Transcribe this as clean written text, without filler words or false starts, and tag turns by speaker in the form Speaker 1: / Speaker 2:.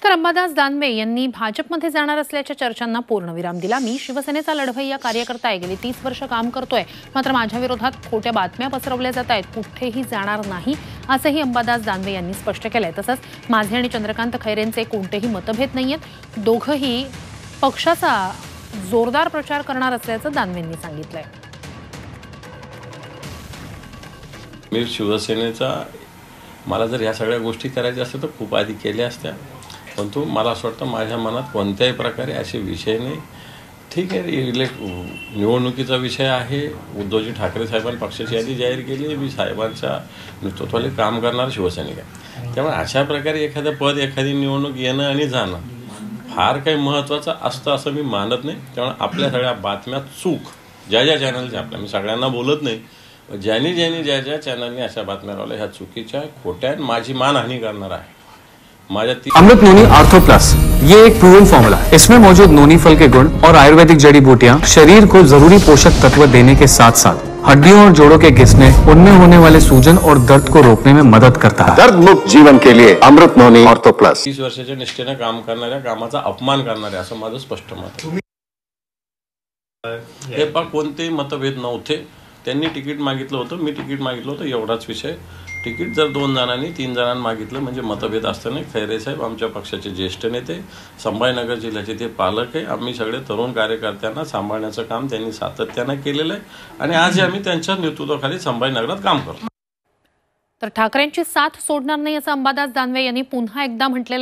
Speaker 1: तर अंबादास दानवे यांनी भाजपमध्ये जाणार असल्याच्या चर्चांना पूर्णविराम दिला। मी शिवसेनेचा लढवय्या कार्यकर्ता आहे, गेली 30 वर्ष काम करतोय, मात्र माझ्या विरोधात खोट्या बातम्या पसरवल्या जात आहेत, कुठेही जाणार नाही असंही अंबादास दानवे यांनी स्पष्ट केलंय। तसंच माझे आणि चंद्रकांत खैरेंचे कोणतेही मतभेद नाहीयेत, दोघंही पक्षाचा जोरदार प्रचार करणार असल्याचं दानवेंनी सांगितलंय।
Speaker 2: मी शिवसेनेचा मला जर या सगळ्या गोष्टी करायच्या असत्या तर खूप आधी केल्या असत्या, परंतु मला असं वाटतं माझ्या मनात कोणत्याही प्रकारे असे विषय नाही। ठीक आहे, निवडणुकीचा विषय आहे, उद्धवजी ठाकरे साहेबांनी पक्षाची यादी जाहीर केली, मी साहेबांच्या नेतृत्वाखाली काम करणार शिवसैनिक आहे, त्यामुळे अशा प्रकारे एखादं पद एखादी निवडणूक येणं आणि जाणं फार काही महत्त्वाचं असतं असं मी मानत नाही। त्यामुळे आपल्या सगळ्या बातम्या चूक ज्या ज्या चॅनलच्या आपल्या, मी सगळ्यांना बोलत नाही, ज्यांनी ज्या चॅनलने अशा बातम्या लावल्या ह्या चुकीच्या खोट्या माझी मानहानी करणार आहे।
Speaker 3: अमृत नोनी आर्थो प्लस ये एक प्रूवन फॉर्मूला है। इसमें मौजूद नोनी फल के गुण और आयुर्वेदिक जड़ी बूटियां शरीर को जरूरी पोषक तत्व देने के साथ साथ हड्डियों और जोड़ों के घिसने, उनमें होने वाले सूजन और दर्द को रोकने में मदद करता है।
Speaker 4: दर्द मुक्त जीवन के लिए अमृत नोनी आर्थो प्लस।
Speaker 2: 30 वर्षाच्या निष्ठेने काम करणाऱ्या, कामाचा अपमान करणाऱ्या असं माझं स्पष्ट मत आहे। हे पण कोणतेही मतभेद नव्हते, त्यांनी तिकीट मागितलं होतं, मी तिकीट मागितलं होतं, एवढाच विषय। तिकीट जर 2 जणांनी 3 जणांनी मागितलं म्हणजे मतभेद असतं नाही। खैरे साहेब आमच्या पक्षाचे ज्येष्ठ नेते, संभाजीनगर जिल्ह्याचे ते पालक आहे, आम्ही सगळे तरुण कार्यकर्त्यांना सांभाळण्याचं काम त्यांनी सातत्यानं केलेलं आहे आणि आजही आम्ही त्यांच्या नेतृत्वाखाली संभाजीनगरात काम करतो।
Speaker 1: तर ठाकरेंची साथ सोडणार नाही असं अंबादास दानवे यांनी पुन्हा एकदा म्हटलेलं आहे।